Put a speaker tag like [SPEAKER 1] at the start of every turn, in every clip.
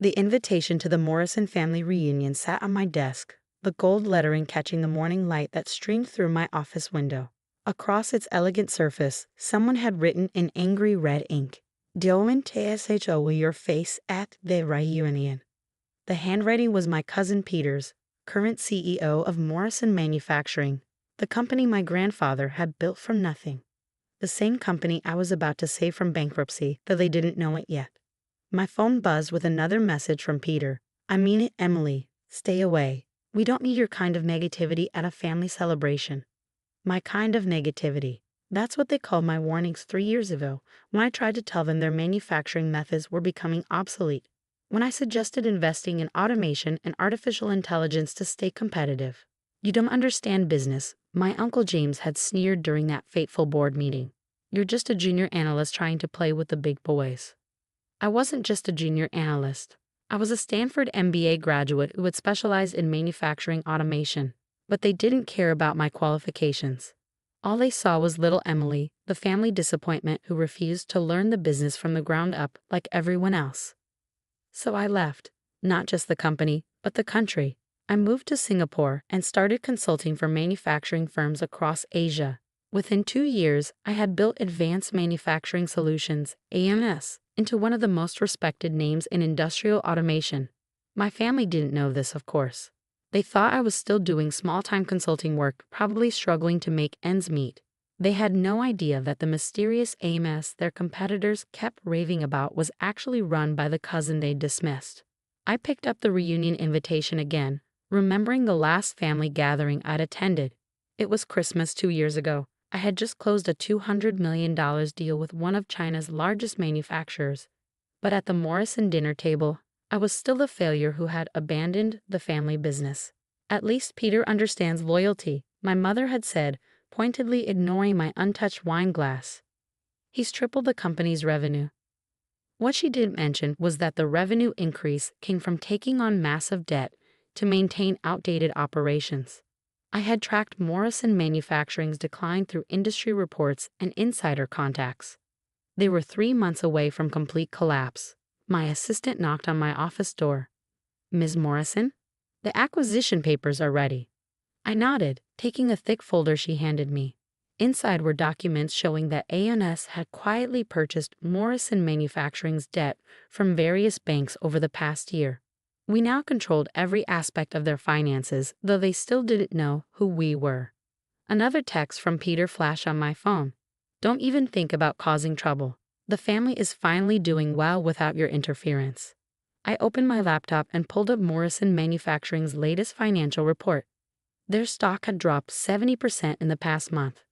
[SPEAKER 1] The invitation to the Morrison family reunion sat on my desk, the gold lettering catching the morning light that streamed through my office window. Across its elegant surface, someone had written in angry red ink, "Doin TSHO with your face at the reunion." The handwriting was my cousin Peter's, current CEO of Morrison Manufacturing, the company my grandfather had built from nothing. The same company I was about to save from bankruptcy, though they didn't know it yet. My phone buzzed with another message from Peter. "I mean it, Emily. Stay away. We don't need your kind of negativity at a family celebration." My kind of negativity. That's what they called my warnings 3 years ago, when I tried to tell them their manufacturing methods were becoming obsolete, when I suggested investing in automation and artificial intelligence to stay competitive. "You don't understand business," my Uncle James had sneered during that fateful board meeting. "You're just a junior analyst trying to play with the big boys." I wasn't just a junior analyst. I was a Stanford MBA graduate who had specialized in manufacturing automation, but they didn't care about my qualifications. All they saw was little Emily, the family disappointment who refused to learn the business from the ground up like everyone else. So I left, not just the company, but the country. I moved to Singapore and started consulting for manufacturing firms across Asia. Within 2 years, I had built Advanced Manufacturing Solutions, AMS, into one of the most respected names in industrial automation. My family didn't know this, of course. They thought I was still doing small-time consulting work, probably struggling to make ends meet. They had no idea that the mysterious AMS their competitors kept raving about was actually run by the cousin they'd dismissed. I picked up the reunion invitation again, remembering the last family gathering I'd attended. It was Christmas 2 years ago. I had just closed a $200 million deal with one of China's largest manufacturers. But at the Morrison dinner table, I was still a failure who had abandoned the family business. "At least Peter understands loyalty," my mother had said, pointedly ignoring my untouched wine glass. "He's tripled the company's revenue." What she didn't mention was that the revenue increase came from taking on massive debt to maintain outdated operations. I had tracked Morrison Manufacturing's decline through industry reports and insider contacts. They were 3 months away from complete collapse. My assistant knocked on my office door. "Ms. Morrison? The acquisition papers are ready." I nodded, taking a thick folder she handed me. Inside were documents showing that ANS had quietly purchased Morrison Manufacturing's debt from various banks over the past year. We now controlled every aspect of their finances, though they still didn't know who we were. Another text from Peter flashed on my phone. "Don't even think about causing trouble. The family is finally doing well without your interference." I opened my laptop and pulled up Morrison Manufacturing's latest financial report. Their stock had dropped 70% in the past month.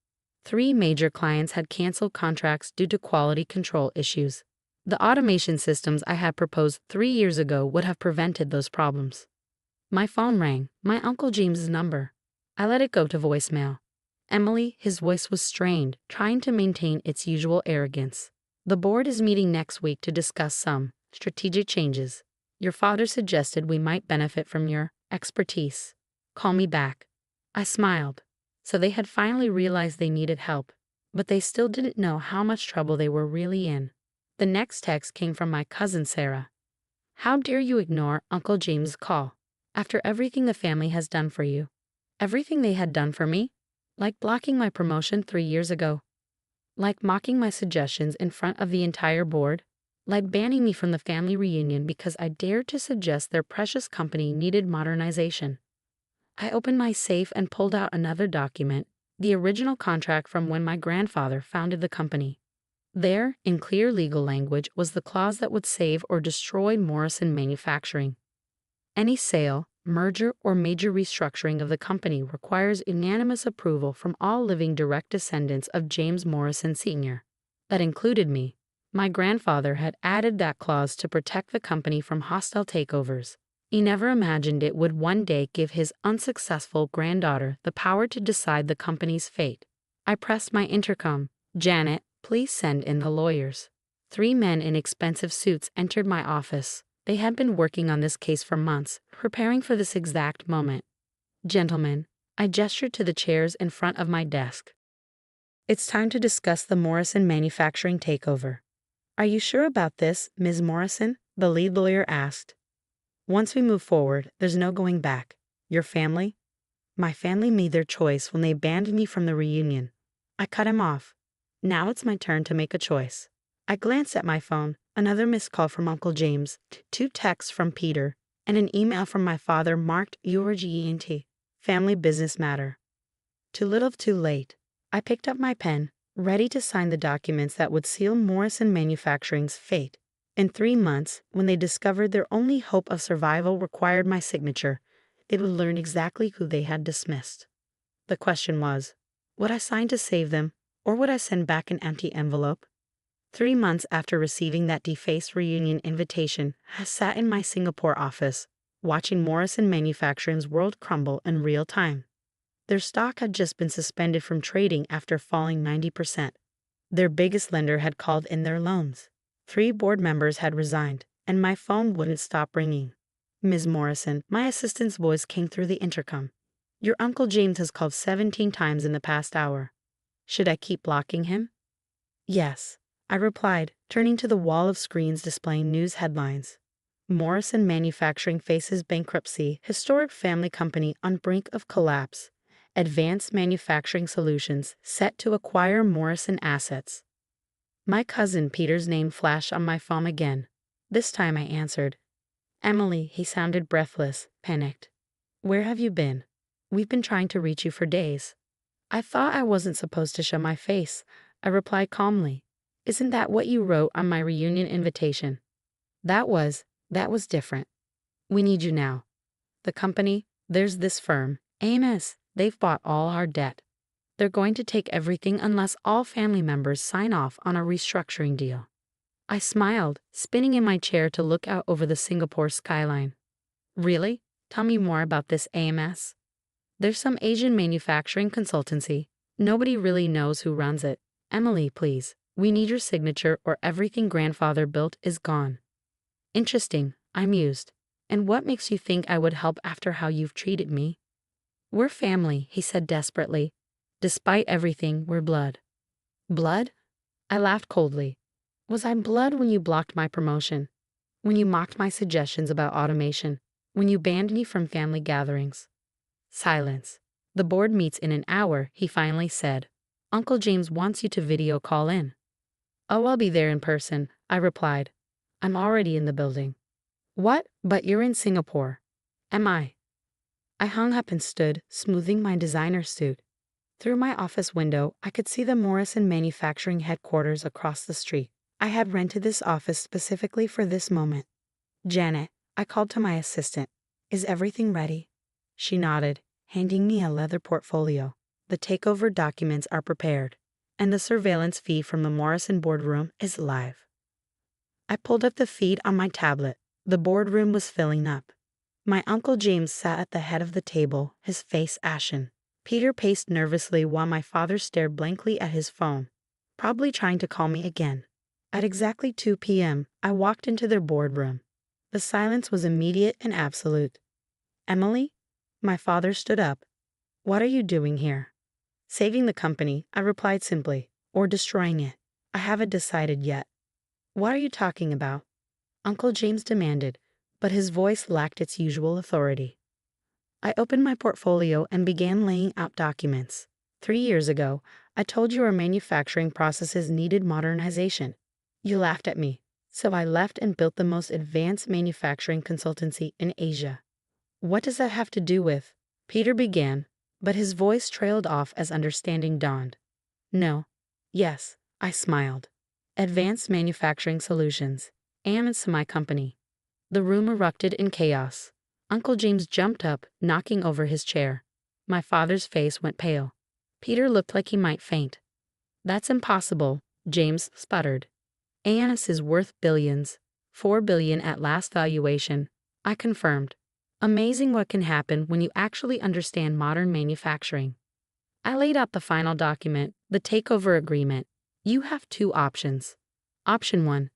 [SPEAKER 1] 3 major clients had canceled contracts due to quality control issues. The automation systems I had proposed 3 years ago would have prevented those problems. My phone rang, my Uncle James's number. I let it go to voicemail. "Emily," his voice was strained, trying to maintain its usual arrogance. "The board is meeting next week to discuss some strategic changes. Your father suggested we might benefit from your expertise. Call me back." I smiled. So they had finally realized they needed help, but they still didn't know how much trouble they were really in. The next text came from my cousin Sarah. "How dare you ignore Uncle James' call, after everything the family has done for you?" Everything they had done for me? Like blocking my promotion 3 years ago. Like mocking my suggestions in front of the entire board. Like banning me from the family reunion because I dared to suggest their precious company needed modernization. I opened my safe and pulled out another document, the original contract from when my grandfather founded the company. There, in clear legal language, was the clause that would save or destroy Morrison Manufacturing. Any sale, merger, or major restructuring of the company requires unanimous approval from all living direct descendants of James Morrison Sr. That included me. My grandfather had added that clause to protect the company from hostile takeovers. He never imagined it would one day give his unsuccessful granddaughter the power to decide the company's fate. I pressed my intercom. "Janet, please send in the lawyers." 3 men in expensive suits entered my office. They had been working on this case for months, preparing for this exact moment. "Gentlemen," I gestured to the chairs in front of my desk. "It's time to discuss the Morrison Manufacturing takeover." "Are you sure about this, Ms. Morrison?" the lead lawyer asked. Once we move forward, there's no going back. Your family? My family made their choice when they banned me from the reunion. I cut him off. Now it's my turn to make a choice. I glanced at my phone, another missed call from Uncle James, two texts from Peter, and an email from my father marked urgent. Family business matter. Too little too late. I picked up my pen, ready to sign the documents that would seal Morrison Manufacturing's fate. In 3 months, when they discovered their only hope of survival required my signature, they would learn exactly who they had dismissed. The question was, would I sign to save them, or would I send back an empty envelope? 3 months after receiving that defaced reunion invitation, I sat in my Singapore office, watching Morrison Manufacturing's world crumble in real time. Their stock had just been suspended from trading after falling 90%. Their biggest lender had called in their loans. 3 board members had resigned, and my phone wouldn't stop ringing. Ms. Morrison, my assistant's voice came through the intercom. Your Uncle James has called 17 times in the past hour. Should I keep blocking him? Yes, I replied, turning to the wall of screens displaying news headlines. Morrison Manufacturing faces bankruptcy, historic family company on brink of collapse. Advanced Manufacturing Solutions set to acquire Morrison assets. My cousin Peter's name flashed on my phone again. This time I answered. Emily, he sounded breathless, panicked. Where have you been? We've been trying to reach you for days. I thought I wasn't supposed to show my face, I replied calmly. Isn't that what you wrote on my reunion invitation? That was different. We need you now. The company, there's this firm, AMS, they've bought all our debt. They're going to take everything unless all family members sign off on a restructuring deal. I smiled, spinning in my chair to look out over the Singapore skyline. Really? Tell me more about this AMS. There's some Asian manufacturing consultancy. Nobody really knows who runs it. Emily, please, we need your signature or everything grandfather built is gone. Interesting, I mused. And what makes you think I would help after how you've treated me? We're family, he said desperately. Despite everything, we're blood. Blood? I laughed coldly. Was I blood when you blocked my promotion? When you mocked my suggestions about automation? When you banned me from family gatherings? Silence. The board meets in an hour, he finally said. Uncle James wants you to video call in. Oh, I'll be there in person, I replied. I'm already in the building. What? But you're in Singapore. Am I? I hung up and stood, smoothing my designer suit. Through my office window, I could see the Morrison Manufacturing headquarters across the street. I had rented this office specifically for this moment. Janet, I called to my assistant. Is everything ready? She nodded, handing me a leather portfolio. The takeover documents are prepared, and the surveillance feed from the Morrison boardroom is live. I pulled up the feed on my tablet. The boardroom was filling up. My Uncle James sat at the head of the table, his face ashen. Peter paced nervously while my father stared blankly at his phone, probably trying to call me again. At exactly 2 p.m., I walked into their boardroom. The silence was immediate and absolute. Emily? My father stood up. What are you doing here? Saving the company, I replied simply, or destroying it. I haven't decided yet. What are you talking about? Uncle James demanded, but his voice lacked its usual authority. I opened my portfolio and began laying out documents. 3 years ago, I told you our manufacturing processes needed modernization. You laughed at me, so I left and built the most advanced manufacturing consultancy in Asia. What does that have to do with? Peter began, but his voice trailed off as understanding dawned. No. Yes, I smiled. Advanced Manufacturing Solutions. AMS my company. The room erupted in chaos. Uncle James jumped up, knocking over his chair. My father's face went pale. Peter looked like he might faint. That's impossible, James sputtered. AMS is worth billions. 4 billion at last valuation, I confirmed. Amazing what can happen when you actually understand modern manufacturing. I laid out the final document, the takeover agreement. You have 2 options. Option 1.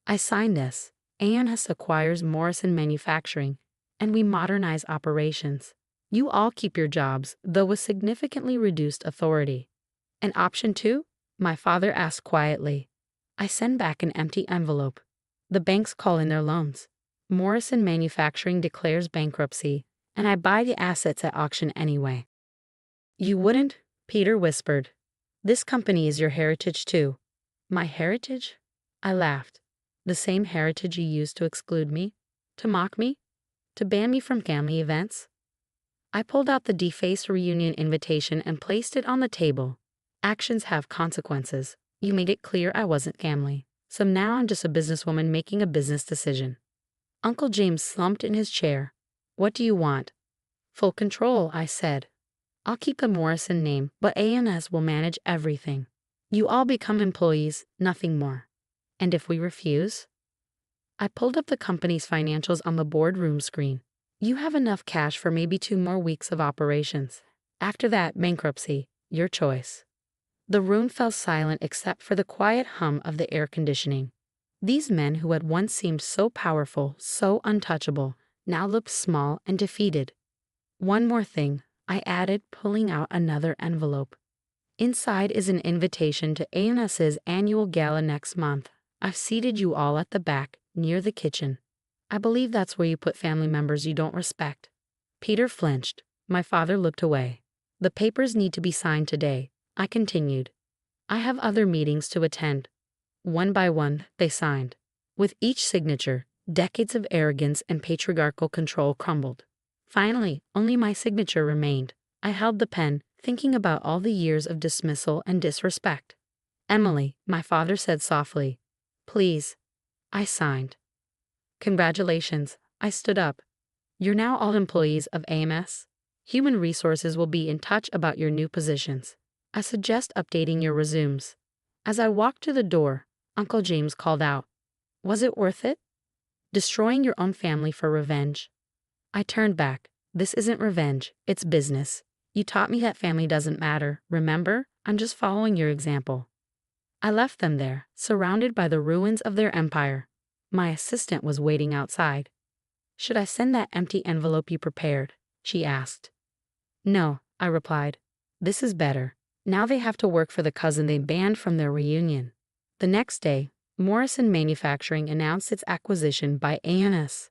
[SPEAKER 1] I sign this. AMS acquires Morrison Manufacturing, and we modernize operations. You all keep your jobs, though with significantly reduced authority. And option 2? My father asked quietly. I send back an empty envelope. The banks call in their loans. Morrison Manufacturing declares bankruptcy, and I buy the assets at auction anyway. You wouldn't? Peter whispered. This company is your heritage too. My heritage? I laughed. The same heritage you used to exclude me? To mock me? To ban me from family events? I pulled out the defaced reunion invitation and placed it on the table. Actions have consequences. You made it clear I wasn't family. So now I'm just a businesswoman making a business decision. Uncle James slumped in his chair. What do you want? Full control, I said. I'll keep the Morrison name, but A&S will manage everything. You all become employees, nothing more. And if we refuse? I pulled up the company's financials on the boardroom screen. You have enough cash for maybe 2 more weeks of operations. After that, bankruptcy, your choice. The room fell silent except for the quiet hum of the air conditioning. These men who had once seemed so powerful, so untouchable, now looked small and defeated. One more thing, I added, pulling out another envelope. Inside is an invitation to A&S's annual gala next month. I've seated you all at the back, near the kitchen. I believe that's where you put family members you don't respect. Peter flinched. My father looked away. The papers need to be signed today, I continued. I have other meetings to attend. One by one, they signed. With each signature, decades of arrogance and patriarchal control crumbled. Finally, only my signature remained. I held the pen, thinking about all the years of dismissal and disrespect. Emily, my father said softly. Please. I signed. Congratulations, I stood up. You're now all employees of AMS. Human Resources will be in touch about your new positions. I suggest updating your resumes. As I walked to the door, Uncle James called out, Was it worth it? Destroying your own family for revenge? I turned back. This isn't revenge, it's business. You taught me that family doesn't matter, remember? I'm just following your example. I left them there, surrounded by the ruins of their empire. My assistant was waiting outside. Should I send that empty envelope you prepared? She asked. No, I replied. This is better. Now they have to work for the cousin they banned from their reunion. The next day, Morrison Manufacturing announced its acquisition by A&S.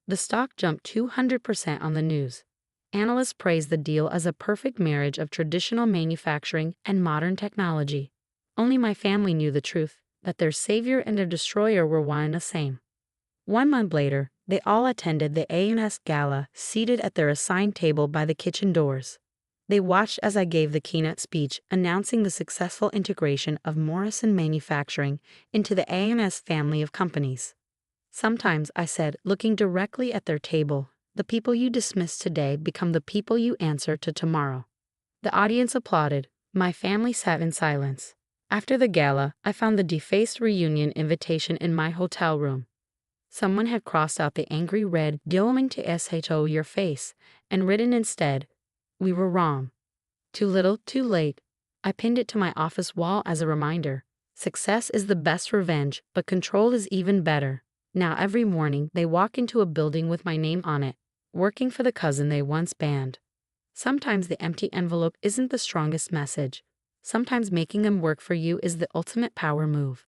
[SPEAKER 1] The stock jumped 200% on the news. Analysts praised the deal as a perfect marriage of traditional manufacturing and modern technology. Only my family knew the truth, that their savior and their destroyer were one and the same. 1 month later, they all attended the A&S gala, seated at their assigned table by the kitchen doors. They watched as I gave the keynote speech announcing the successful integration of Morrison Manufacturing into the A&S family of companies. Sometimes, I said, looking directly at their table, the people you dismiss today become the people you answer to tomorrow. The audience applauded. My family sat in silence. After the gala, I found the defaced reunion invitation in my hotel room. Someone had crossed out the angry red "Going to SHO your face" and written instead, We were wrong. Too little, too late. I pinned it to my office wall as a reminder. Success is the best revenge, but control is even better. Now every morning they walk into a building with my name on it, working for the cousin they once banned. Sometimes the empty envelope isn't the strongest message. Sometimes making them work for you is the ultimate power move.